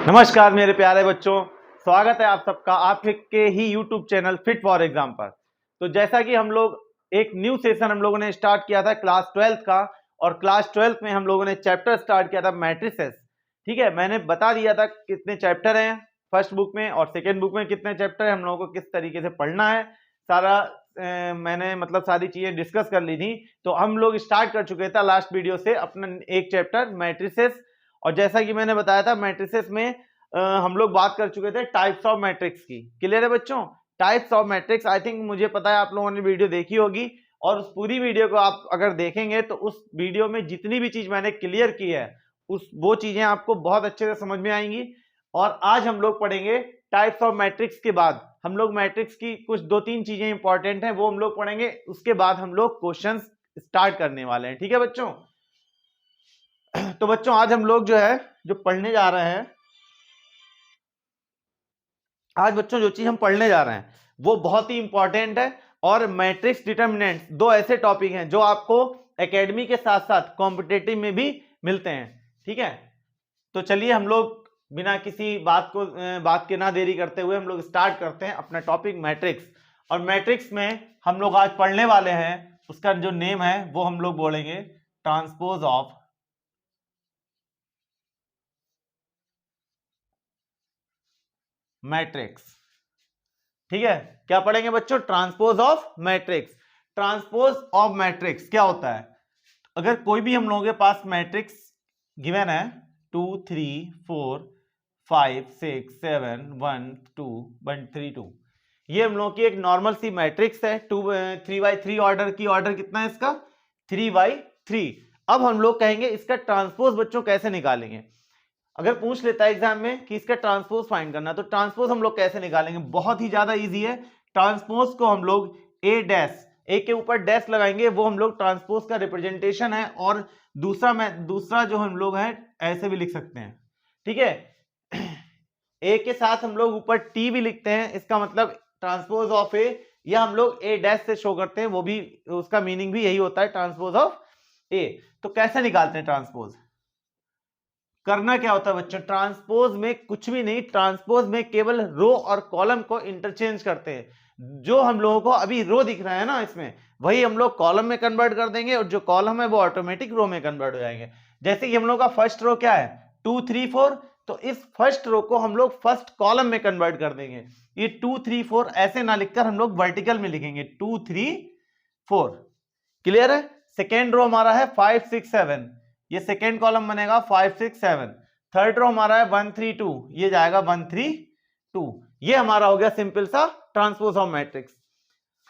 नमस्कार मेरे प्यारे बच्चों, स्वागत है आप सबका आपके ही YouTube channel fit for exam पर। तो जैसा कि हम लोग एक न्यू सेशन हम लोगों ने स्टार्ट किया था क्लास 12th का, और क्लास 12th में हम लोगों ने चैप्टर स्टार्ट किया था मैट्रिसेस। ठीक है, मैंने बता दिया था कितने चैप्टर हैं फर्स्ट बुक में और सेकेंड बुक में कितने चैप्टर हैं, हम लोगों को किस तरीके से पढ़ना है, सारा मैंने मतलब सारी चीजें डिस्कस कर ली थी। तो हम लोग स्टार्ट कर चुके थे लास्ट वीडियो से अपना एक चैप्टर मैट्रिसेस। और जैसा कि मैंने बताया था मैट्रिसेस में हम लोग बात कर चुके थे टाइप्स ऑफ मैट्रिक्स की। क्लियर है बच्चों? Types of matrix, I think मुझे पता है आप लोगों ने वीडियो देखी होगी, और उस पूरी वीडियो को आप अगर देखेंगे तो उस वीडियो में जितनी भी चीज मैंने क्लियर की है वो चीजें आपको बहुत अच्छे से समझ में आएंगी। और आज हम लोग पढ़ेंगे टाइप्स ऑफ मैट्रिक्स के बाद हम लोग मैट्रिक्स की कुछ दो तीन चीजें इंपॉर्टेंट हैं वो हम लोग पढ़ेंगे, उसके बाद हम लोग क्वेश्चन स्टार्ट करने वाले हैं। ठीक है बच्चों? तो बच्चों आज हम लोग जो पढ़ने जा रहे हैं, आज बच्चों जो चीज हम पढ़ने जा रहे हैं वो बहुत ही इंपॉर्टेंट है। और मैट्रिक्स डिटर्मिनेंट्स दो ऐसे टॉपिक हैं जो आपको एकेडमी के साथ साथ कॉम्पिटेटिव में भी मिलते हैं। ठीक है, तो चलिए हम लोग बिना किसी बात के ना देरी करते हुए हम लोग स्टार्ट करते हैं अपना टॉपिक मैट्रिक्स। और मैट्रिक्स में हम लोग आज पढ़ने वाले हैं, उसका जो नेम है वो हम लोग बोलेंगे ट्रांसपोज ऑफ मैट्रिक्स। ठीक है, क्या पढ़ेंगे बच्चों? Transpose of matrix. Transpose of matrix क्या होता है? अगर कोई भी हम लोगों के पास मैट्रिक्स गिवन है 2 3 4 5 6 7 1 2 1 3 2, ये हम लोगों की एक नॉर्मल सी मैट्रिक्स है 3x3 ऑर्डर की। ऑर्डर कितना है इसका? 3x3। अब हम लोग कहेंगे इसका ट्रांसपोज बच्चों कैसे निकालेंगे। अगर पूछ लेता है एग्जाम में कि इसका ट्रांसपोज फाइंड करना, तो ट्रांसपोज हम लोग कैसे निकालेंगे? बहुत ही ज्यादा इजी है। ट्रांसपोज को हम लोग ए के ऊपर डैश लगाएंगे, वो हम लोग ट्रांसपोज का रिप्रेजेंटेशन है। और दूसरा जो हम लोग है ऐसे भी लिख सकते हैं। ठीक है, ए के साथ हम लोग ऊपर टी भी लिखते हैं, इसका मतलब ट्रांसपोज ऑफ ए, या हम लोग ए डैश से शो करते हैं, वो भी उसका मीनिंग भी यही होता है ट्रांसपोज ऑफ ए। तो कैसे निकालते हैं ट्रांसपोज? करना क्या होता है बच्चों? ट्रांसपोज में कुछ भी नहीं, ट्रांसपोज में केवल रो और कॉलम को इंटरचेंज करते हैं। जो हम लोगों को अभी रो दिख रहा है ना इसमें, वही हम लोग कॉलम में कन्वर्ट कर देंगे, और जो कॉलम है वो ऑटोमेटिक रो में कन्वर्ट हो जाएंगे। जैसे कि हम लोग का फर्स्ट रो क्या है 2 3 4, तो इस फर्स्ट रो को हम लोग फर्स्ट कॉलम में कन्वर्ट कर देंगे। ये 2 3 4 ऐसे ना लिखकर हम लोग वर्टिकल में लिखेंगे 2 3 4। क्लियर है? सेकेंड रो हमारा है 5 6 7, ये सेकेंड कॉलम बनेगा 5 6 7। थर्ड रो हमारा है 1 3 2, ये जाएगा 1 3 2। ये हमारा हो गया सिंपल सा transpose of matrix.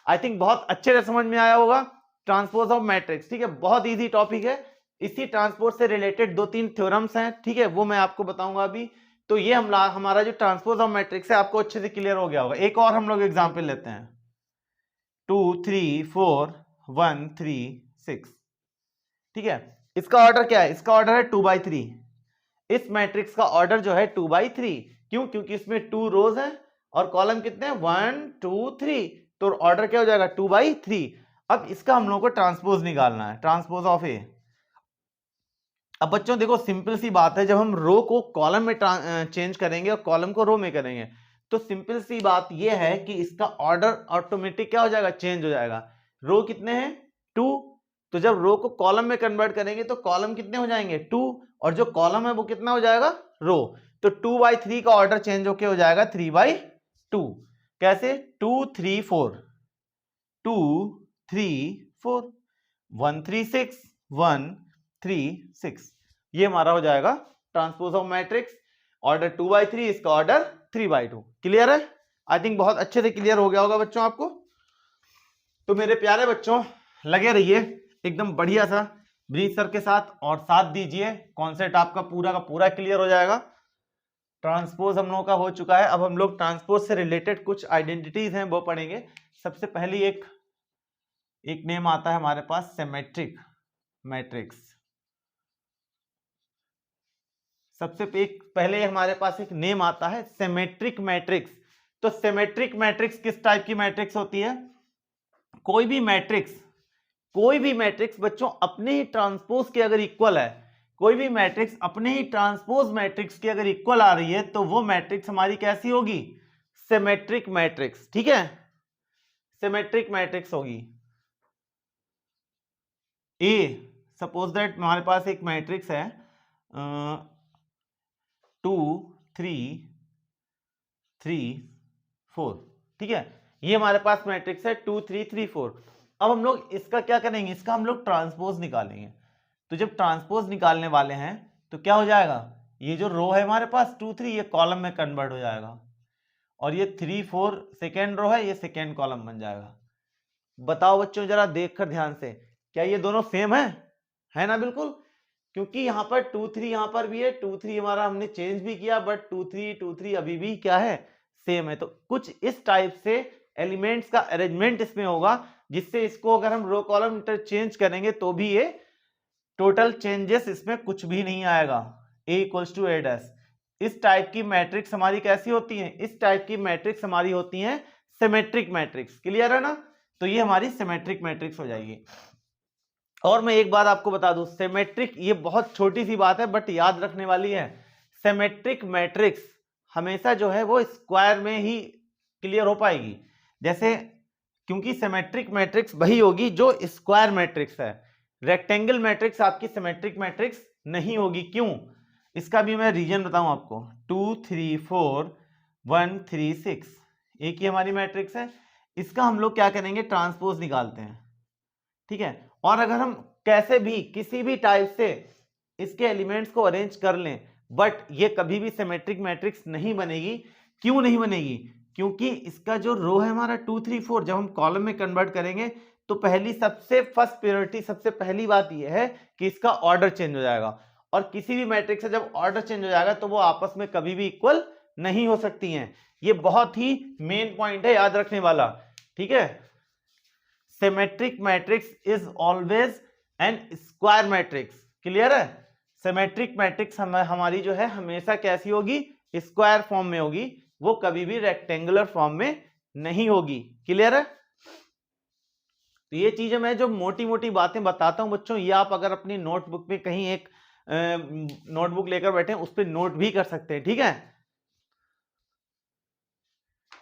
I think बहुत अच्छे से समझ में आया होगा ट्रांसपोज ऑफ मैट्रिक्स। ठीक है, बहुत इजी टॉपिक है। इसी ट्रांसपोज से रिलेटेड दो तीन थ्योरम्स हैं, ठीक है, वो मैं आपको बताऊंगा अभी। तो ये हमारा जो ट्रांसपोज ऑफ मैट्रिक्स है आपको अच्छे से क्लियर हो गया होगा। एक और हम लोग एग्जाम्पल लेते हैं 2 3 4 1 3 6। ठीक है, इसका ऑर्डर क्या है? इसका ऑर्डर है 2/3। इस मैट्रिक्स का ऑर्डर जो है 2/3। क्यों? क्योंकि इसमें 2 रोज हैं और कॉलम कितने हैं 1 2 3, तो ऑर्डर क्या हो जाएगा 2/3। अब इसका हम लोगों को ट्रांसपोज निकालना है, ट्रांसपोज ऑफ ए। अब बच्चों देखो सिंपल सी बात है, जब हम रो को कॉलम में चेंज करेंगे और कॉलम को रो में करेंगे, तो सिंपल सी बात यह है कि इसका ऑर्डर ऑटोमेटिक क्या हो जाएगा? चेंज हो जाएगा। रो कितने हैं 2, तो जब रो को कॉलम में कन्वर्ट करेंगे तो कॉलम कितने हो जाएंगे 2, और जो कॉलम है वो कितना हो जाएगा? रो। तो 2/3 का ऑर्डर चेंज होके हो जाएगा 3/2। कैसे? 2 3 4 2 3 4 1 3 6 1 3 6, ये हमारा हो जाएगा ट्रांसपोज ऑफ मैट्रिक्स। ऑर्डर 2/3, इसका ऑर्डर 3/2। क्लियर है? आई थिंक बहुत अच्छे से क्लियर हो गया होगा बच्चों आपको। तो मेरे प्यारे बच्चों लगे रहिए एकदम बढ़िया सा ब्रीज सर के साथ, और साथ दीजिए, कॉन्सेप्ट आपका पूरा का पूरा क्लियर हो जाएगा। ट्रांसपोज हम लोगों का हो चुका है। अब हम लोग ट्रांसपोज से रिलेटेड कुछ आइडेंटिटीज हैं वो पढ़ेंगे। सबसे पहली एक नेम आता है हमारे पास सिमेट्रिक मैट्रिक्स। सबसे पहले हमारे पास एक नेम आता है सिमेट्रिक मैट्रिक्स। तो सिमेट्रिक मैट्रिक्स किस टाइप की मैट्रिक्स होती है? कोई भी मैट्रिक्स बच्चों अपने ही ट्रांसपोज के अगर इक्वल है, कोई भी मैट्रिक्स अपने ही ट्रांसपोज मैट्रिक्स की अगर इक्वल आ रही है तो वो मैट्रिक्स हमारी कैसी होगी, सिमेट्रिक मैट्रिक्स। ठीक है, सिमेट्रिक मैट्रिक्स होगी। ए सपोज दैट हमारे पास एक मैट्रिक्स है 2 3 3 4, ठीक है, ये हमारे पास मैट्रिक्स है 2 3 3 4। अब हम लोग इसका क्या करेंगे, इसका हम लोग ट्रांसपोज निकालेंगे। तो जब ट्रांसपोज निकालने वाले हैं तो क्या हो जाएगा, ये जो रो है हमारे पास 2 3 ये कॉलम में कन्वर्ट हो जाएगा, और ये 3 4 सेकेंड रो है, ये सेकेंड कॉलम बन जाएगा। बताओ बच्चों जरा देखकर ध्यान से, क्या ये दोनों सेम है ना, बिल्कुल, क्योंकि यहाँ पर 2 3 यहाँ पर भी है, 2 3 हमारा हमने चेंज भी किया, बट 2 3 अभी भी क्या है, सेम है। तो कुछ इस टाइप से एलिमेंट्स का अरेंजमेंट इसमें होगा जिससे इसको अगर हम रो कॉलम इंटरचेंज करेंगे तो भी ये टोटल चेंजेस इसमें कुछ भी नहीं आएगा। a equals to a dash. इस टाइप की मैट्रिक्स हमारी कैसी होती है, इस टाइप की मैट्रिक्स हमारी होती है सिमेट्रिक मैट्रिक्स। क्लियर है ना, तो ये हमारी सिमेट्रिक मैट्रिक्स हो जाएगी। और मैं एक बात आपको बता दूं, सिमेट्रिक ये बहुत छोटी सी बात है बट याद रखने वाली है, सिमेट्रिक मैट्रिक्स हमेशा जो है वो स्क्वायर में ही क्लियर हो पाएगी। जैसे क्योंकि सिमेट्रिक मैट्रिक्स वही होगी जो स्क्वायर मैट्रिक्स है, रेक्टेंगल मैट्रिक्स आपकी सिमेट्रिक मैट्रिक्स नहीं होगी। क्यों, इसका भी मैं रीजन बताऊं आपको। 2 3 4 1 3 6 एक ही हमारी मैट्रिक्स है, इसका हम लोग क्या करेंगे, ट्रांसपोज निकालते हैं। ठीक है, और अगर हम कैसे भी किसी भी टाइप से इसके एलिमेंट्स को अरेंज कर लें बट ये कभी भी सिमेट्रिक मैट्रिक्स नहीं बनेगी। क्यों नहीं बनेगी, क्योंकि इसका जो रो है हमारा 2 3 4 जब हम कॉलम में कन्वर्ट करेंगे तो पहली सबसे फर्स्ट प्रायोरिटी सबसे पहली बात यह है कि इसका ऑर्डर चेंज हो जाएगा, और किसी भी मैट्रिक्स से जब ऑर्डर चेंज हो जाएगा तो वो आपस में कभी भी इक्वल नहीं हो सकती हैं। ये बहुत ही मेन पॉइंट है याद रखने वाला। ठीक है, symmetric matrix is always an square matrix. Clear है, सिमेट्रिक मैट्रिक्स हमारी जो है हमेशा कैसी होगी, स्क्वायर फॉर्म में होगी, वो कभी भी रेक्टेंगुलर फॉर्म में नहीं होगी। क्लियर है, तो ये चीजें मैं जो मोटी मोटी बातें बताता हूं बच्चों, ये आप अगर अपनी नोटबुक में कहीं एक नोटबुक लेकर बैठे उस पर नोट भी कर सकते हैं। ठीक है,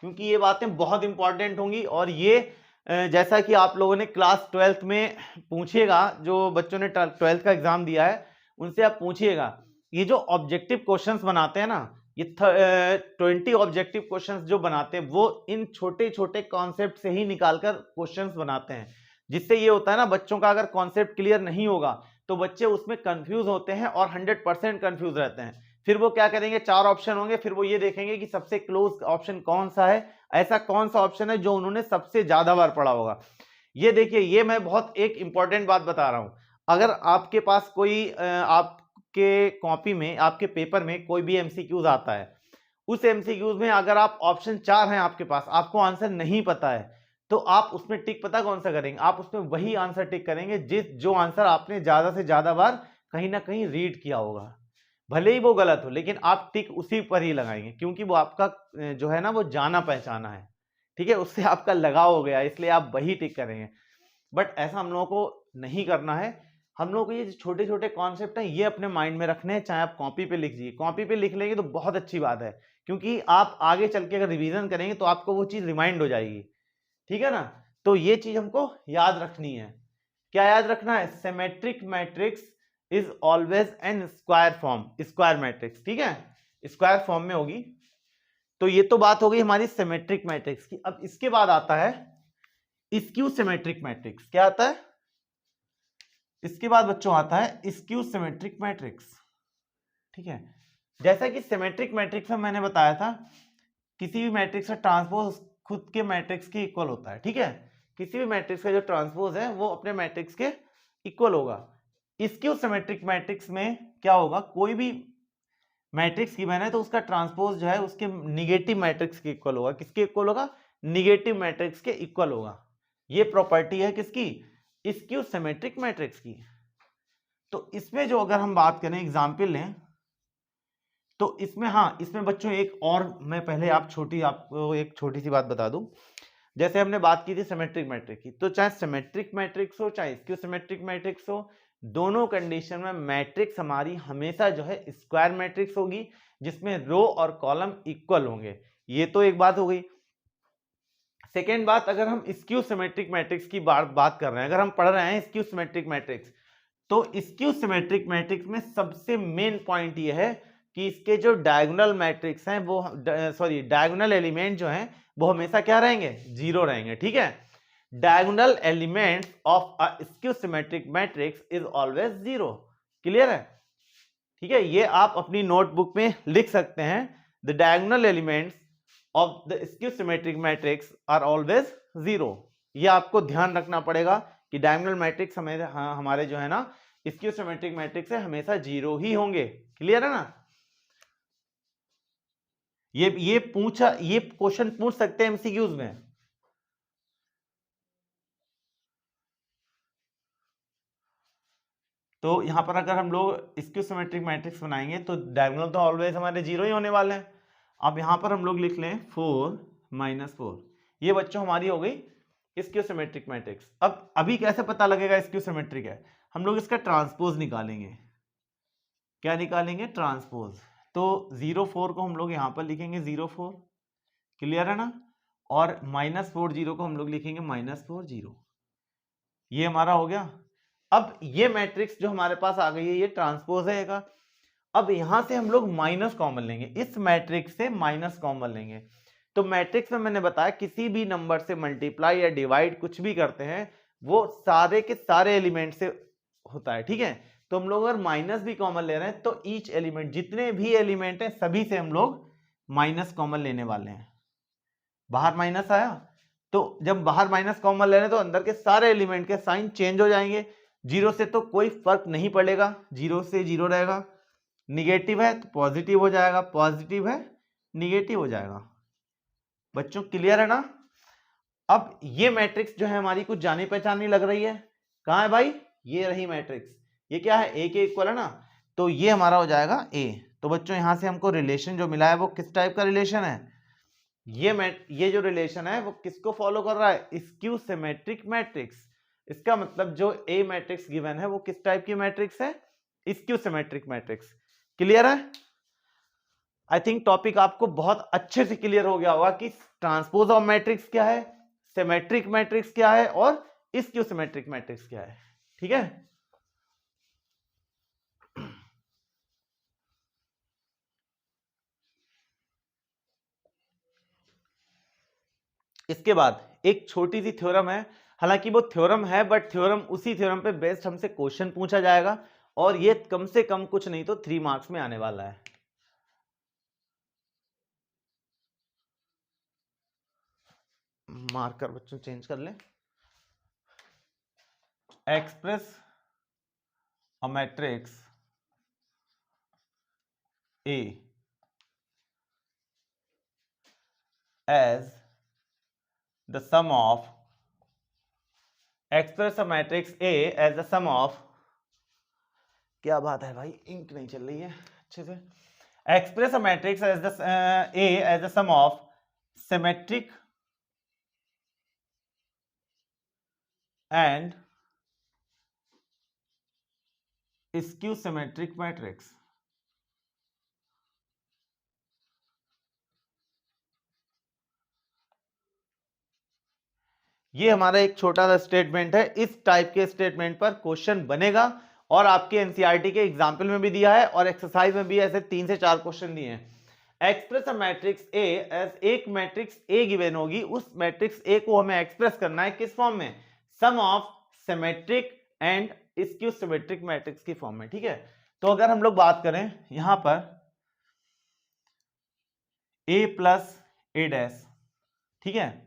क्योंकि ये बातें बहुत इंपॉर्टेंट होंगी, और ये जैसा कि आप लोगों ने क्लास 12th में पूछिएगा, जो बच्चों ने 12th का एग्जाम दिया है उनसे आप पूछिएगा, ये जो ऑब्जेक्टिव क्वेश्चंस बनाते हैं ना, ये 20 ऑब्जेक्टिव क्वेश्चंस जो बनाते हैं वो इन छोटे छोटे कॉन्सेप्ट से ही निकालकर क्वेश्चंस बनाते हैं, जिससे ये होता है ना, बच्चों का अगर कॉन्सेप्ट क्लियर नहीं होगा तो बच्चे उसमें कंफ्यूज होते हैं और 100% कंफ्यूज रहते हैं। फिर वो क्या करेंगे, 4 ऑप्शन होंगे, फिर वो ये देखेंगे कि सबसे क्लोज ऑप्शन कौन सा है, ऐसा कौन सा ऑप्शन है जो उन्होंने सबसे ज्यादा बार पढ़ा होगा। ये देखिए, ये मैं बहुत एक इंपॉर्टेंट बात बता रहा हूं, अगर आपके पास कोई आपके कॉपी में आपके पेपर में कोई भी एमसीक्यूज आता है, उस एमसीक्यूज में अगर आप ऑप्शन 4 हैं आपके पास, आपको आंसर नहीं पता है, तो आप उसमें टिक पता कौन सा करेंगे, आप उसमें वही आंसर टिक करेंगे जो आंसर आपने ज्यादा से ज्यादा बार कहीं ना कहीं रीड किया होगा, भले ही वो गलत हो, लेकिन आप टिक उसी पर ही लगाएंगे, क्योंकि वो आपका जो है ना वो जाना पहचाना है। ठीक है, उससे आपका लगाव हो गया, इसलिए आप वही टिक करेंगे। बट ऐसा हम लोगों को नहीं करना है, हम लोग को ये छोटे छोटे कॉन्सेप्ट हैं ये अपने माइंड में रखने हैं, चाहे आप कॉपी पे लिख दीजिए, कॉपी पे लिख लेंगे तो बहुत अच्छी बात है, क्योंकि आप आगे चल के अगर रिवीजन करेंगे तो आपको वो चीज रिमाइंड हो जाएगी। ठीक है ना, तो ये चीज हमको याद रखनी है। क्या याद रखना है, symmetric matrix is always an square form, square matrix. ठीक है, स्क्वायर फॉर्म में होगी। तो ये तो बात हो गई हमारी सिमेट्रिक मैट्रिक्स की। अब इसके बाद आता है स्क्यू सिमेट्रिक मैट्रिक्स। क्या आता है इसके बाद बच्चों, आता है स्क्यू सिमेट्रिक मैट्रिक्स। ठीक है, जैसा कि सिमेट्रिक मैट्रिक्स में मैंने बताया था, किसी भी मैट्रिक्स का ट्रांसपोज खुद के मैट्रिक्स के इक्वल होता है। ठीक है, किसी भी मैट्रिक्स का जो ट्रांसपोज है वो अपने मैट्रिक्स के इक्वल होगा। स्क्यू सिमेट्रिक मैट्रिक्स में क्या होगा, कोई भी मैट्रिक्स गिवन है तो उसका ट्रांसपोज जो है उसके निगेटिव मैट्रिक्स के इक्वल होगा। किसके इक्वल होगा, निगेटिव मैट्रिक्स के इक्वल होगा। ये प्रॉपर्टी है किसकी, स्क्यू सिमेट्रिक मैट्रिक्स की। तो इसमें जो अगर हम बात करें, एग्जाम्पल लें, तो इसमें हाँ, इसमें बच्चों एक और मैं पहले आपको एक छोटी सी बात बता दूं। जैसे हमने बात की थी सिमेट्रिक मैट्रिक्स की, तो चाहे सिमेट्रिक मैट्रिक्स हो चाहे स्क्यू सिमेट्रिक मैट्रिक्स हो, दोनों कंडीशन में मैट्रिक्स हमारी हमेशा जो है स्क्वायर मैट्रिक्स होगी, जिसमें रो और कॉलम इक्वल होंगे। ये तो एक बात हो गई। सेकेंड बात, अगर हम स्क्यू सिमेट्रिक मैट्रिक्स की बात कर रहे हैं, अगर हम पढ़ रहे हैं स्क्यू सिमेट्रिक मैट्रिक्स, तो स्क्यू सिमेट्रिक मैट्रिक्स में सबसे मेन पॉइंट ये है कि इसके जो डायगोनल मैट्रिक्स हैं वो डायगोनल एलिमेंट जो हैं वो हमेशा क्या रहेंगे, जीरो रहेंगे। ठीक है, diagonal elements of a skew symmetric matrix is always zero. Clear है? ठीक है, ये आप अपनी नोटबुक में लिख सकते हैं, the diagonal elements of the skew symmetric matrix are always zero. ये आपको ध्यान रखना पड़ेगा कि डायगोनल मैट्रिक्स हमारे जो है ना स्क्यू सिमेट्रिक मैट्रिक्स है हमेशा जीरो ही होंगे। क्लियर है ना? ये क्वेश्चन पूछ सकते हैं एमसीक्यूज में। तो यहां पर अगर हम लोग स्क्यू सिमेट्रिक मैट्रिक्स बनाएंगे तो डायगोनल तो ऑलवेज हमारे जीरो ही होने वाले हैं। अब यहां पर हम लोग लिख लें 4 - 4। ये बच्चों हमारी हो गई स्क्यू सिमेट्रिक मैट्रिक्स। अब अभी कैसे पता लगेगा स्क्यू सिमेट्रिक है? हम लोग इसका ट्रांसपोज निकालेंगे। क्या निकालेंगे? ट्रांसपोज। तो 0 4 को हम लोग यहां पर लिखेंगे 0 4। क्लियर है ना? और -4 0 को हम लोग लिखेंगे -4 0। ये हमारा हो गया। अब ये मैट्रिक्स जो हमारे पास आ गई है ये ट्रांसपोज है। अब यहां से हम लोग माइनस कॉमन लेंगे, इस मैट्रिक्स से माइनस कॉमन लेंगे। तो मैट्रिक्स में मैंने बताया किसी भी नंबर से मल्टीप्लाई या डिवाइड कुछ भी करते हैं वो सारे के सारे एलिमेंट से होता है। ठीक है, तो हम लोग अगर माइनस भी कॉमन ले रहे हैं तो ईच एलिमेंट, जितने भी एलिमेंट हैं सभी से हम लोग माइनस कॉमन लेने वाले हैं। बाहर माइनस आया तो जब बाहर माइनस कॉमन ले रहे हैं तो अंदर के सारे एलिमेंट के साइन चेंज हो जाएंगे। जीरो से तो कोई फर्क नहीं पड़ेगा, जीरो से जीरो रहेगा। निगेटिव है तो पॉजिटिव हो जाएगा, पॉजिटिव है निगेटिव हो जाएगा। बच्चों क्लियर है ना? अब ये मैट्रिक्स जो है हमारी कुछ जानी पहचानी लग रही है। कहां है भाई? ये रही मैट्रिक्स। ये क्या है? ए के इक्वल है ना, तो ये हमारा हो जाएगा ए। तो बच्चों यहां से हमको रिलेशन जो मिला है वो किस टाइप का रिलेशन है? ये जो रिलेशन है वो किसको फॉलो कर रहा है? Skew symmetric matrix. इसका मतलब जो ए मैट्रिक्स गिवन है वो किस टाइप की मैट्रिक्स है? Skew symmetric matrix. क्लियर है? आई थिंक टॉपिक आपको बहुत अच्छे से क्लियर हो गया होगा कि ट्रांसपोज ऑफ मैट्रिक्स क्या है, सिमेट्रिक मैट्रिक्स क्या है और स्क्यू सिमेट्रिक मैट्रिक्स क्या है। ठीक है, इसके बाद एक छोटी सी थ्योरम है, हालांकि वो थ्योरम है बट थ्योरम उसी थ्योरम पे बेस्ड हमसे क्वेश्चन पूछा जाएगा और ये कम से कम कुछ नहीं तो 3 मार्क्स में आने वाला है। मार्कर बच्चों चेंज कर लें। Express a matrix A as the sum of express a matrix A as the sum of, क्या बात है भाई, इंक नहीं चल रही है अच्छे से। Express a matrix as the A as the sum of symmetric and skew symmetric matrix। ये हमारा एक छोटा सा स्टेटमेंट है। इस टाइप के स्टेटमेंट पर क्वेश्चन बनेगा और आपके एनसीईआरटी के एग्जाम्पल में भी दिया है और एक्सरसाइज में भी ऐसे 3 से 4 क्वेश्चन दिए हैं। Express a matrix A as, एक मैट्रिक्स ए गिवन होगी, उस मैट्रिक्स ए को हमें एक्सप्रेस करना है किस फॉर्म में? Sum of symmetric and skew symmetric matrix की फॉर्म में। ठीक है, तो अगर हम लोग बात करें यहां पर ए प्लस ए डैश, ठीक है,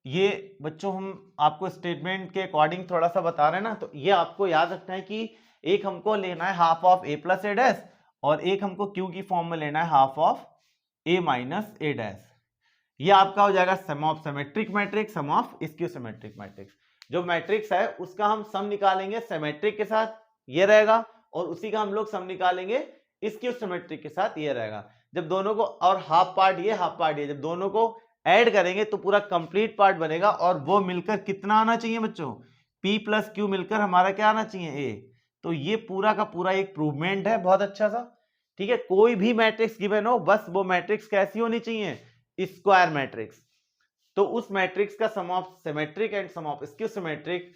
ये बच्चों हम आपको स्टेटमेंट के अकॉर्डिंग थोड़ा सा बता रहे हैं ना, तो ये आपको याद रखना है कि एक हमको लेना है half of A plus A dash और एक हमको क्यू की फॉर्म में लेना है half of A minus A dash. ये आपका हो जाएगा sum of symmetric matrix, sum of skew symmetric matrix. जो मैट्रिक्स है उसका हम सम निकालेंगे सिमेट्रिक के साथ, ये रहेगा, और उसी का हम लोग सम निकालेंगे स्क्यू सिमेट्रिक के साथ, ये रहेगा। जब दोनों को, और हाफ पार्ट ये हाफ पार्ट ये, जब दोनों को ऐड करेंगे तो पूरा कंप्लीट पार्ट बनेगा और वो मिलकर कितना आना चाहिए बच्चों? P प्लस Q मिलकर हमारा क्या आना चाहिए? A। तो ये पूरा का पूरा एक प्रूवमेंट है बहुत अच्छा सा। ठीक है, कोई भी मैट्रिक्स गिवन हो, बस वो मैट्रिक्स कैसी होनी चाहिए, स्क्वायर मैट्रिक्स। तो उस मैट्रिक्स का sum of symmetric and sum of skew symmetric,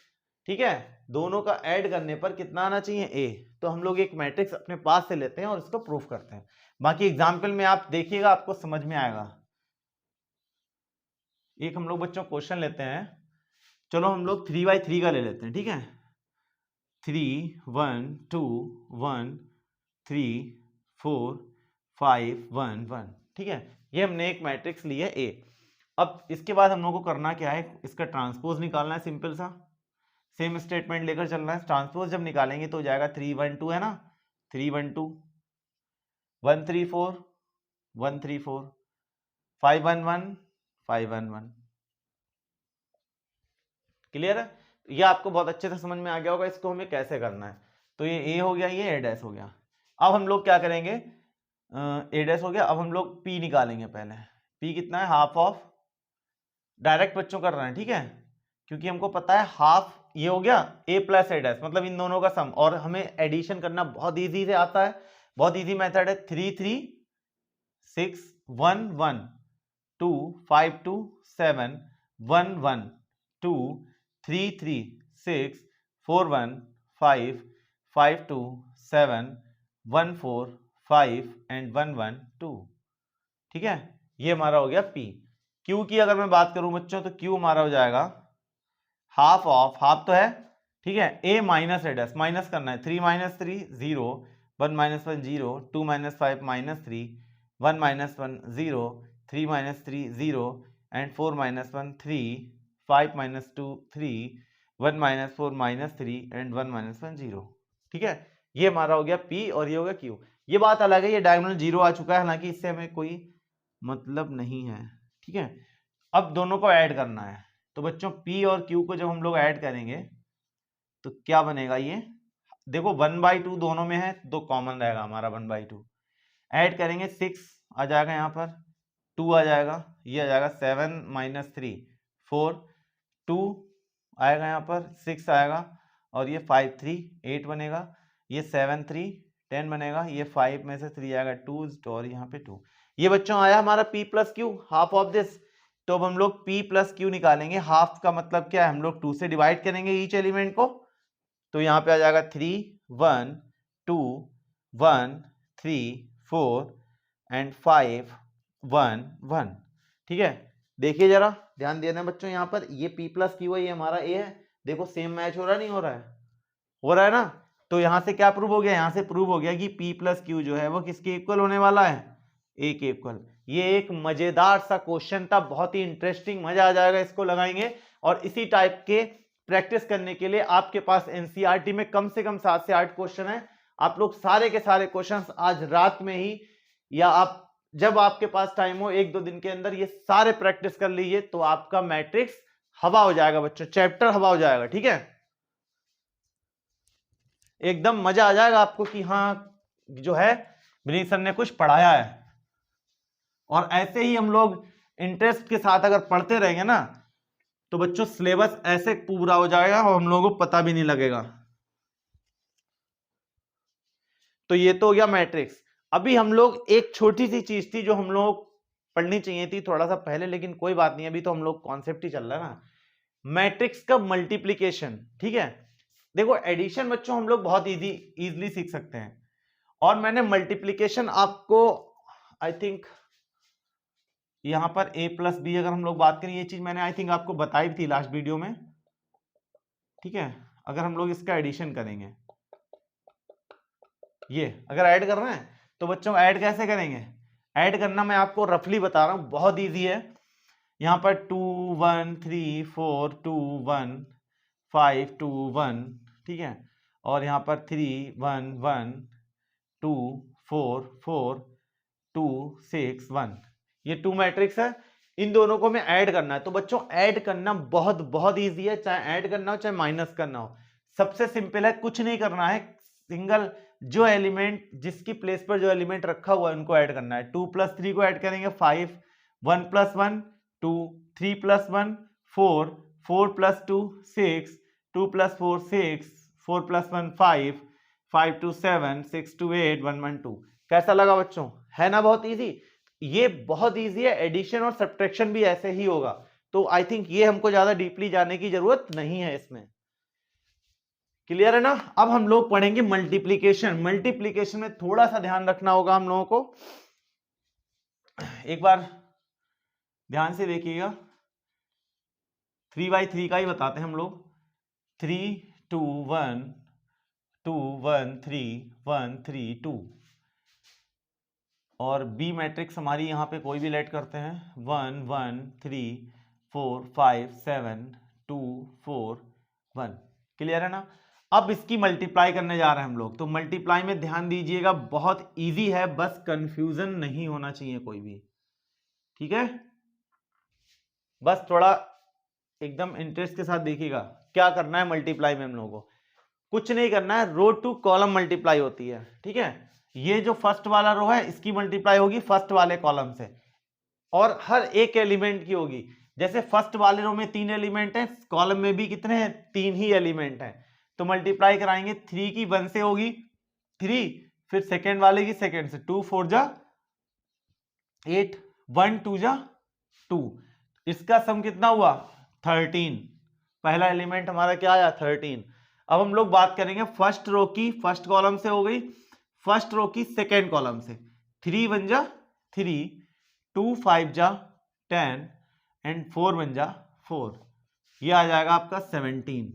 ठीक है, दोनों का ऐड करने पर कितना आना चाहिए, ए। तो हम लोग एक मैट्रिक्स अपने पास से लेते हैं और इसको प्रूफ करते हैं। बाकी एग्जाम्पल में आप देखिएगा, आपको समझ में आएगा। एक हम लोग बच्चों क्वेश्चन लेते हैं, चलो हम लोग 3x3 का ले लेते हैं। ठीक है, 3 1 2 1 3 4 5 1 1। ठीक है, ये हमने एक मैट्रिक्स ली है ए। अब इसके बाद हम लोग को करना क्या है, इसका ट्रांसपोज निकालना है, सिंपल सा सेम स्टेटमेंट लेकर चलना है। ट्रांसपोज जब निकालेंगे तो हो जाएगा 3 1 2 है ना, 3 1 2 1 3 4 1 3 4 5 1 1 5 1 1। क्लियर है, ये आपको बहुत अच्छे से समझ में आ गया होगा इसको हमें कैसे करना है। तो ये ए हो गया, ये ए डैश हो गया। अब हम लोग क्या करेंगे, ए डैश हो गया, अब हम लोग पी निकालेंगे। पहले पी कितना है, हाफ ऑफ, डायरेक्ट बच्चों कर रहे हैं, ठीक है, क्योंकि हमको पता है हाफ ये हो गया ए प्लस ए डैश, मतलब इन दोनों का सम। और हमें एडिशन करना बहुत इजी से आता है, बहुत इजी मेथड है। 3 3 6 1 1 2 5 2 7 1 1 2 3 3 6 4 1 5 5 2 7 1 4 5 एंड 1 1 2। ठीक है, ये हमारा हो गया पी। क्यू की अगर मैं बात करूं बच्चों, तो क्यू हमारा हो जाएगा हाफ ऑफ, हाफ तो है, ठीक है, ए माइनस ए डैश, माइनस करना है। 3 - 3 0 1 - 1 0 2 - 5 -3 1 - 1 0 3 - 3 0 एंड 4 - 1 3 5 - 2 3 1 - 4 -3 एंड 1 - 1 0। ठीक है, ये हमारा हो गया पी और ये हो गया क्यू। ये बात अलग है, ये डायगोनल जीरो आ चुका है, हालांकि इससे हमें कोई मतलब नहीं है। ठीक है, अब दोनों को ऐड करना है। तो बच्चों P और Q को जब हम लोग ऐड करेंगे तो क्या बनेगा, ये देखो 1/2 दोनों में है तो कॉमन रहेगा हमारा 1/2। ऐड करेंगे 6 आ जाएगा, यहाँ पर 2 आ जाएगा, ये आ जाएगा 7 - 3 4 2 आएगा, यहाँ पर 6 आएगा, और ये 5 3 8 बनेगा, ये 7 3 10 बनेगा, ये 5 में से 3 आएगा 2 और यहाँ पे 2। ये बच्चों आया हमारा P plus Q, half of this. तो अब हम लोग P प्लस क्यू निकालेंगे। हाफ का मतलब क्या है, हम लोग 2 से डिवाइड करेंगे ईच एलिमेंट को। तो यहाँ पे आ जाएगा 3 1 2 1 3 4 एंड 5 1 1। ठीक है, देखिए जरा ध्यान देना बच्चों, यहाँ पर ये P प्लस क्यू है, ये हमारा ए है। देखो सेम मैच हो रहा है, नहीं हो रहा है, हो रहा है ना। तो यहाँ से क्या प्रूव हो गया, यहाँ से प्रूव हो गया कि P प्लस क्यू जो है वो किसके इक्वल होने वाला है, ए के इक्वल। ये एक मजेदार सा क्वेश्चन था, बहुत ही इंटरेस्टिंग, मजा आ जाएगा इसको लगाएंगे। और इसी टाइप के प्रैक्टिस करने के लिए आपके पास एनसीईआरटी में कम से कम 7 से 8 क्वेश्चन है। आप लोग सारे के सारे क्वेश्चन आज रात में ही, या आप जब आपके पास टाइम हो 1-2 दिन के अंदर ये सारे प्रैक्टिस कर लीजिए, तो आपका मैट्रिक्स हवा हो जाएगा बच्चों, चैप्टर हवा हो जाएगा। ठीक है, एकदम मजा आ जाएगा आपको कि हाँ जो है विनीत सर ने कुछ पढ़ाया है। और ऐसे ही हम लोग इंटरेस्ट के साथ अगर पढ़ते रहेंगे ना, तो बच्चों सिलेबस ऐसे पूरा हो जाएगा और हम लोगों को पता भी नहीं लगेगा। तो ये तो हो गया मैट्रिक्स। अभी हम लोग एक छोटी सी चीज थी जो हम लोग पढ़नी चाहिए थी थोड़ा सा पहले, लेकिन कोई बात नहीं, अभी तो हम लोग कॉन्सेप्ट ही चल रहा है ना, मैट्रिक्स का मल्टीप्लीकेशन। ठीक है, देखो एडिशन बच्चों हम लोग बहुत इजीली सीख सकते हैं, और मैंने मल्टीप्लीकेशन आपको आई थिंक यहां पर a प्लस बी अगर हम लोग बात करें, ये चीज मैंने आई थिंक आपको बताई थी लास्ट वीडियो में। ठीक है, अगर हम लोग इसका एडिशन करेंगे, ये अगर ऐड कर रहे हैं तो बच्चों ऐड कैसे करेंगे, ऐड करना मैं आपको रफली बता रहा हूं, बहुत इजी है। यहां पर 2 1 3 4 2 1 5 2 1, ठीक है, और यहां पर 3 1 1 2 4 4 2 6 1, ये 2 मैट्रिक्स है। इन दोनों को हमें ऐड करना है। तो बच्चों ऐड करना बहुत बहुत इजी है, चाहे ऐड करना हो चाहे माइनस करना हो, सबसे सिंपल है, कुछ नहीं करना है, सिंगल जो एलिमेंट जिसकी प्लेस पर जो एलिमेंट रखा हुआ है उनको ऐड करना है। 2 + 3 को ऐड करेंगे 5, 1 + 1 2, 3 + 1 4 + 2 6, 2 + 4 6, 4 + 1 5 5 to 7, 6 to 8, 1 1 2। कैसा लगा बच्चों? है ना बहुत इजी? ये बहुत इजी है। एडिशन और सब्ट्रैक्शन भी ऐसे ही होगा। तो आई थिंक ये हमको ज्यादा डीपली जाने की जरूरत नहीं है इसमें। क्लियर है ना? अब हम लोग पढ़ेंगे मल्टीप्लीकेशन। मल्टीप्लीकेशन में थोड़ा सा ध्यान रखना होगा हम लोगों को। एक बार ध्यान से देखिएगा। 3/3 का ही बताते हैं हम लोग। 3 2 1 2 1 3 1 3 2। और बी मैट्रिक्स हमारी यहाँ पे कोई भी लेट करते हैं। 1 1 3 4 5 7 2 4 1। क्लियर है ना? अब इसकी मल्टीप्लाई करने जा रहे हैं हम लोग। तो मल्टीप्लाई में ध्यान दीजिएगा, बहुत इजी है, बस कंफ्यूजन नहीं होना चाहिए कोई भी। ठीक है? बस थोड़ा एकदम इंटरेस्ट के साथ देखिएगा क्या करना है मल्टीप्लाई में हम लोगों को। कुछ नहीं करना है, रो टू कॉलम मल्टीप्लाई होती है। ठीक है? ये जो फर्स्ट वाला रो है इसकी मल्टीप्लाई होगी फर्स्ट वाले कॉलम से, और हर एक एलिमेंट की होगी। जैसे फर्स्ट वाले रो में 3 एलिमेंट हैं, कॉलम में भी कितने हैं? 3 ही एलिमेंट हैं। तो मल्टीप्लाई कराएंगे। 3 की 1 से होगी 3, फिर सेकेंड वाले की सेकेंड से। 2 4 जा 8, 1 2 जा 2। इसका सम कितना हुआ? 13। पहला एलिमेंट हमारा क्या आया? 13। अब हम लोग बात करेंगे फर्स्ट रो की। फर्स्ट कॉलम से हो गई, फर्स्ट रो की सेकेंड कॉलम से। 3 1 जा 3, 2 5 जा 10 एंड 4 1 जा 4। ये आ जाएगा आपका 17।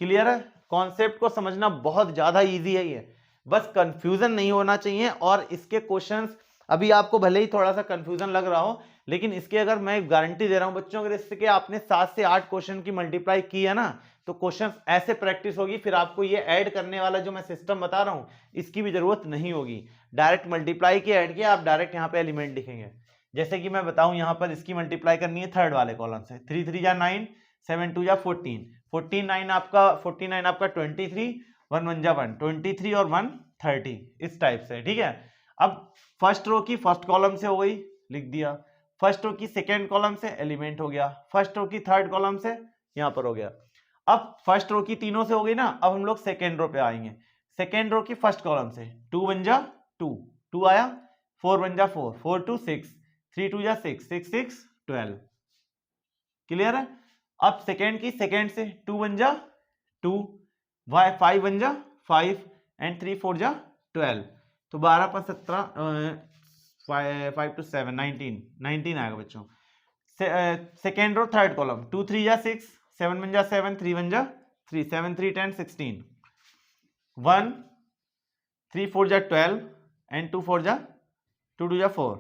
क्लियर है? कॉन्सेप्ट को समझना बहुत ज्यादा इजी है ये, बस कंफ्यूजन नहीं होना चाहिए। और इसके क्वेश्चंस अभी आपको भले ही थोड़ा सा कंफ्यूजन लग रहा हो, लेकिन इसके अगर मैं गारंटी दे रहा हूं बच्चों, अगर इसके आपने 7 से 8 क्वेश्चन की मल्टीप्लाई की है ना, तो क्वेश्चंस ऐसे प्रैक्टिस होगी, फिर आपको ये ऐड करने वाला जो मैं सिस्टम बता रहा हूं इसकी भी जरूरत नहीं होगी। डायरेक्ट मल्टीप्लाई की ऐड किया, आप डायरेक्ट यहाँ पे एलिमेंट लिखेंगे। जैसे कि मैं बताऊं, यहाँ पर इसकी मल्टीप्लाई करनी है थर्ड वाले कॉलम से। 3 3 जा 9, 7 2 जा 14, 49 आपका 23, 1 1 जा 1, 23 और 1 30, इस टाइप से। ठीक है? अब फर्स्ट रो की फर्स्ट कॉलम से हो गई, लिख दिया। फर्स्ट रो की सेकेंड कॉलम से एलिमेंट हो गया। फर्स्ट रो की थर्ड कॉलम से यहां पर हो गया। अब फर्स्ट रो की तीनों से हो गई ना, अब हम लोग सेकेंड रो पे आएंगे। सेकेंड रो की फर्स्ट कॉलम से 2 1 जा 2, 2 आया, 4 1 जा 4, 4 2 6, 3 2 जा 6, 6 6 12। क्लियर है? अब सेकेंड की सेकेंड से 2 1 जा 2, 5 1 जा 5 एंड 3 4 जा 12। तो 12 पर 17, 5 to 7 19 आएगा बच्चों। सेकेंड रो थर्ड कॉलम 2 3 जा 6, 7 1 जा 7, 3 1 जा 3, 7 3 10 16, 1 3 4 जा 12 एंड 2 4 जा 2 2 जा 4।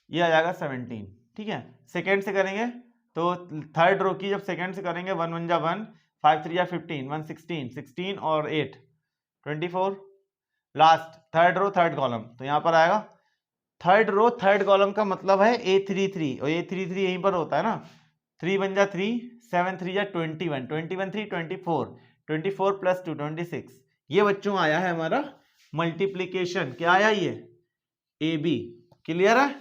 ये आ जाएगा 17। ठीक है? सेकेंड से करेंगे तो थर्ड रो की जब सेकेंड से करेंगे 1 1 जा 1, 5 3 जा 15, 1 16, 16 और 8 24। Last third row third column, तो यहां पर आएगा थर्ड रो थर्ड कॉलम का मतलब है A33, और A33 यहीं पर होता है ना। 3 1 जा 3, 7 3 जा 21, 21 3 24, 24 प्लस 2 26। ये बच्चों आया है हमारा मल्टीप्लीकेशन। क्या आया? ये AB। क्लियर है?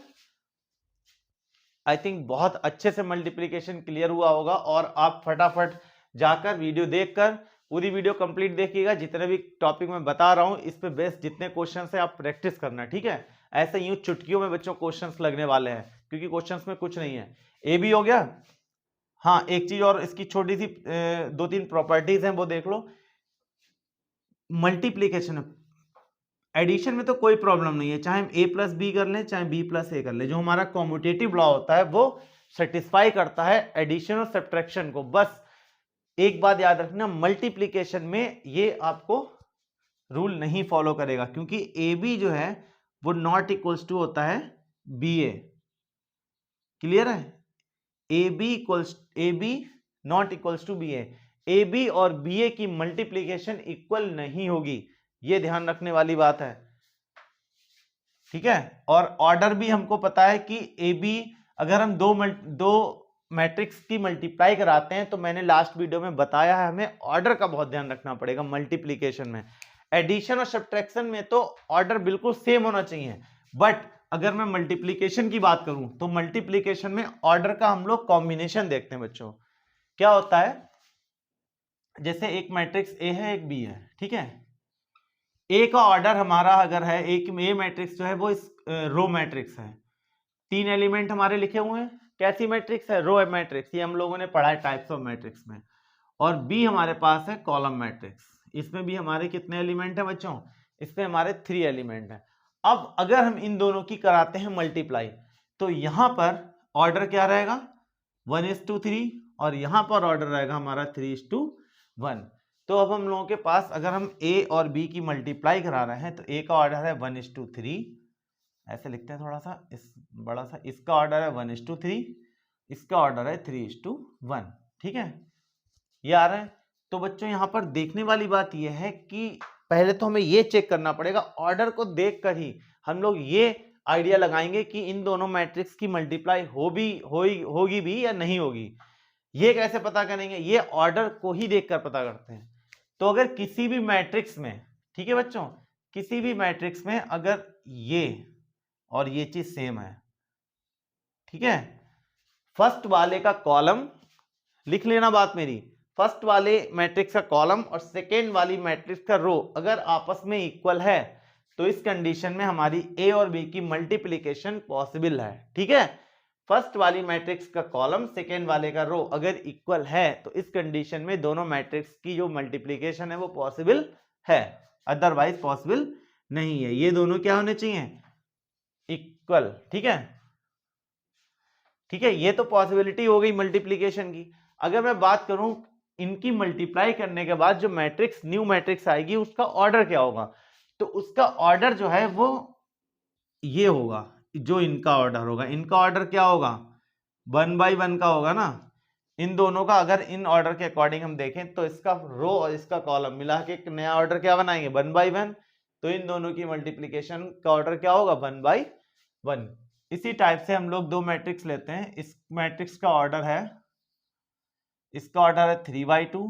आई थिंक बहुत अच्छे से मल्टीप्लीकेशन क्लियर हुआ होगा, और आप फटाफट जाकर वीडियो देखकर पूरी वीडियो कंप्लीट देखिएगा। जितने भी टॉपिक मैं बता रहा हूं इस पे बेस्ड जितने क्वेश्चंस है आप प्रैक्टिस करना। ठीक है? ऐसे यूं चुटकियों में बच्चों क्वेश्चंस लगने वाले हैं, क्योंकि क्वेश्चंस में कुछ नहीं है। ए बी हो गया। हाँ, एक चीज और, इसकी छोटी सी 2-3 प्रॉपर्टीज हैं, वो देख लो। मल्टीप्लीकेशन एडिशन में तो कोई प्रॉब्लम नहीं है, चाहे हम a प्लस बी कर लें चाहे b प्लस ए कर लें। जो हमारा कॉम्यूटेटिव लॉ होता है वो सेटिस्फाई करता है एडिशन और सब्ट्रैक्शन को। बस एक बात याद रखना, मल्टीप्लीकेशन में ये आपको रूल नहीं फॉलो करेगा, क्योंकि ए बी जो है वो नॉट इक्वल्स टू होता है बी ए। क्लियर है? A B not equals to B A B और बी ए की मल्टीप्लीकेशन इक्वल नहीं होगी, ये ध्यान रखने वाली बात है। ठीक है? और ऑर्डर भी हमको पता है कि ए बी अगर हम दो मैट्रिक्स की मल्टीप्लाई कराते हैं, तो मैंने लास्ट वीडियो में बताया है हमें ऑर्डर का बहुत ध्यान रखना पड़ेगा मल्टीप्लीकेशन में। एडिशन और सब्ट्रैक्शन में तो ऑर्डर बिल्कुल सेम होना चाहिए, बट अगर मैं मल्टीप्लीकेशन की बात करूं तो मल्टीप्लीकेशन में ऑर्डर का हम लोग कॉम्बिनेशन देखते हैं बच्चों। क्या होता है? जैसे एक मैट्रिक्स ए है एक बी है, ठीक है, ए का ऑर्डर हमारा अगर है, एक ए मैट्रिक्स जो है वो इस रो मैट्रिक्स है, 3 एलिमेंट हमारे लिखे हुए हैं, कैसी मैट्रिक्स है, रो मैट्रिक्स, ये हम लोगों ने पढ़ा है टाइप्स ऑफ मैट्रिक्स में। और बी हमारे पास है कॉलम मैट्रिक्स, इसमें भी हमारे कितने एलिमेंट है बच्चों, इसमें हमारे 3 एलिमेंट हैं। अब अगर हम इन दोनों की कराते हैं मल्टीप्लाई, तो यहां पर ऑर्डर क्या रहेगा 1:3, और यहां पर ऑर्डर रहेगा हमारा 3:1। तो अब हम लोगों के पास अगर हम ए और बी की मल्टीप्लाई करा रहे हैं, तो ए का ऑर्डर है 1:3, ऐसे लिखते हैं थोड़ा सा इस बड़ा सा, इसका ऑर्डर है 1:3, इसका ऑर्डर है 3:1, ठीक है, ये आ रहा है। तो बच्चों यहां पर देखने वाली बात यह है कि पहले तो हमें ये चेक करना पड़ेगा, ऑर्डर को देखकर ही हम लोग ये आइडिया लगाएंगे कि इन दोनों मैट्रिक्स की मल्टीप्लाई होगी भी या नहीं होगी। ये कैसे पता करेंगे, ये ऑर्डर को ही देखकर पता करते हैं। तो अगर किसी भी मैट्रिक्स में, ठीक है बच्चों, किसी भी मैट्रिक्स में अगर ये और ये चीज सेम है, ठीक है, फर्स्ट वाले का कॉलम, लिख लेना बात मेरी, फर्स्ट वाले मैट्रिक्स का कॉलम और सेकेंड वाली मैट्रिक्स का रो अगर आपस में इक्वल है, तो इस कंडीशन में हमारी ए और बी की मल्टीप्लिकेशन पॉसिबल है, ठीक है। फर्स्ट वाली मैट्रिक्स का कॉलम सेकेंड वाले का रो अगर इक्वल है, तो इस कंडीशन में दोनों मैट्रिक्स की जो मल्टीप्लिकेशन है वो पॉसिबल है, अदरवाइज पॉसिबल नहीं है। ये दोनों क्या होने चाहिए, इक्वल, ठीक है, ठीक है, ये तो पॉसिबिलिटी हो गई मल्टीप्लिकेशन की। अगर मैं बात करूं इनकी मल्टीप्लाई करने के बाद जो मैट्रिक्स, न्यू मैट्रिक्स आएगी, उसका ऑर्डर क्या होगा, तो उसका ऑर्डर जो है वो ये होगा, जो इनका ऑर्डर होगा, इनका ऑर्डर क्या होगा 1/1 का होगा ना। इन दोनों का अगर इन ऑर्डर के अकॉर्डिंग हम देखें, तो इसका रो और इसका कॉलम मिला के एक नया ऑर्डर क्या बनाएंगे 1/1, तो इन दोनों की मल्टीप्लिकेशन का ऑर्डर क्या होगा 1/1। इसी टाइप से हम लोग दो मैट्रिक्स लेते हैं, इस मैट्रिक्स का ऑर्डर है, इसका ऑर्डर है 3/2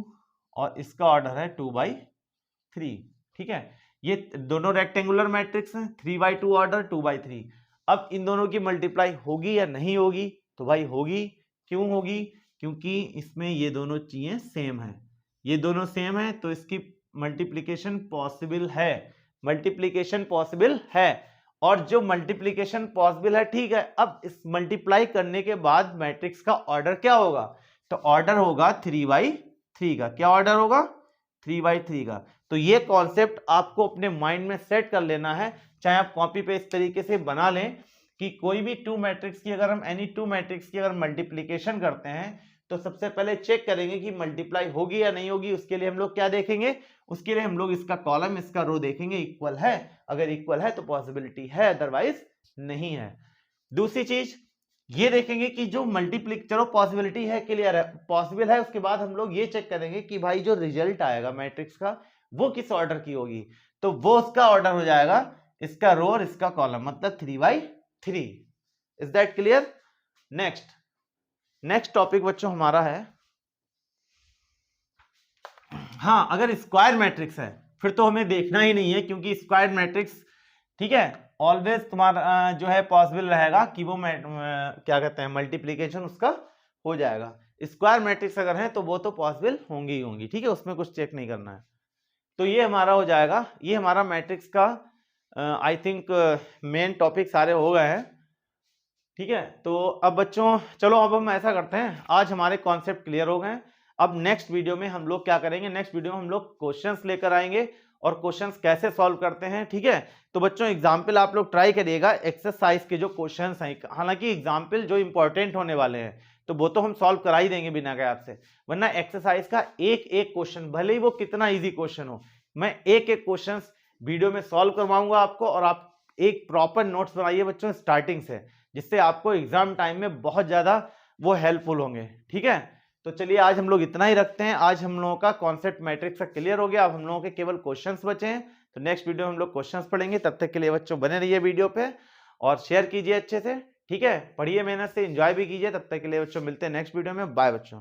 और इसका ऑर्डर है 2/3, ठीक है। ये दोनों रेक्टेंगुलर मैट्रिक्स हैं, 3/2 ऑर्डर, 2/3। अब इन दोनों की मल्टीप्लाई होगी या नहीं होगी, तो भाई होगी। क्यों होगी, क्योंकि इसमें ये दोनों चीजें सेम हैं, ये दोनों सेम है, तो इसकी मल्टीप्लिकेशन पॉसिबल है, मल्टीप्लिकेशन पॉसिबल है। और जो मल्टीप्लिकेशन पॉसिबल है, ठीक है, अब इस मल्टीप्लाई करने के बाद मैट्रिक्स का ऑर्डर क्या होगा, तो ऑर्डर होगा 3/3 का। क्या ऑर्डर होगा 3/3 का। तो ये कॉन्सेप्ट आपको अपने माइंड में सेट कर लेना है, चाहे आप कॉपी पे इस तरीके से बना लें कि कोई भी टू मैट्रिक्स की अगर हम एनी टू मैट्रिक्स की अगर मल्टीप्लिकेशन करते हैं, तो सबसे पहले चेक करेंगे कि मल्टीप्लाई होगी या नहीं होगी। उसके लिए हम लोग क्या देखेंगे, उसके लिए हम लोग इसका कॉलम इसका रो देखेंगे, इक्वल है, अगर इक्वल है तो पॉसिबिलिटी है, अदरवाइज नहीं है। दूसरी चीज ये देखेंगे कि जो मल्टीप्लिक, चलो पॉसिबिलिटी है, क्लियर है, पॉसिबल है, उसके बाद हम लोग ये चेक करेंगे कि भाई जो रिजल्ट आएगा मैट्रिक्स का वो किस ऑर्डर की होगी, तो वो उसका ऑर्डर हो जाएगा इसका रो और इसका कॉलम, मतलब 3/3। Is that clear. Next topic बच्चों हमारा है, हाँ, अगर स्क्वायर मैट्रिक्स है फिर तो हमें देखना ही नहीं है, क्योंकि स्क्वायर मैट्रिक्स, ठीक है, ऑलवेज तुम्हारा जो है पॉसिबल रहेगा कि वो क्या कहते हैं मल्टीप्लिकेशन उसका हो जाएगा। स्क्वायर मैट्रिक्स अगर है तो वो तो पॉसिबल होंगी ही होंगी, ठीक है, उसमें कुछ चेक नहीं करना है। तो ये हमारा हो जाएगा, ये हमारा मैट्रिक्स का आई थिंक मेन टॉपिक सारे हो गए हैं, ठीक है। तो अब बच्चों चलो अब हम ऐसा करते हैं, आज हमारे कॉन्सेप्ट क्लियर हो गए। अब नेक्स्ट वीडियो में हम लोग क्या करेंगे, नेक्स्ट वीडियो में हम लोग क्वेश्चंस लेकर आएंगे और क्वेश्चंस कैसे सॉल्व करते हैं, ठीक है। तो बच्चों एग्जाम्पल आप लोग ट्राई करिएगा, एक्सरसाइज के जो क्वेश्चंस हैं, हालांकि एग्जाम्पल जो इंपॉर्टेंट होने वाले हैं तो वो तो हम सॉल्व करा ही देंगे बिना गैप से, वरना एक्सरसाइज का एक एक क्वेश्चन, भले ही वो कितना ईजी क्वेश्चन हो, मैं एक एक क्वेश्चन वीडियो में सॉल्व करवाऊंगा आपको, और आप एक प्रॉपर नोट्स बनाइए बच्चों स्टार्टिंग से, जिससे आपको एग्जाम टाइम में बहुत ज्यादा वो हेल्पफुल होंगे, ठीक है। तो चलिए आज हम लोग इतना ही रखते हैं, आज हम लोगों का कॉन्सेप्ट मैट्रिक्स का क्लियर हो गया, अब हम लोगों के केवल क्वेश्चंस बचे हैं। तो नेक्स्ट वीडियो में हम लोग क्वेश्चंस पढ़ेंगे, तब तक के लिए बच्चों बने रहिए वीडियो पे और शेयर कीजिए अच्छे से, ठीक है, पढ़िए मेहनत से, एंजॉय भी कीजिए। तब तक के लिए बच्चों मिलते हैं नेक्स्ट वीडियो में, बाय बच्चों।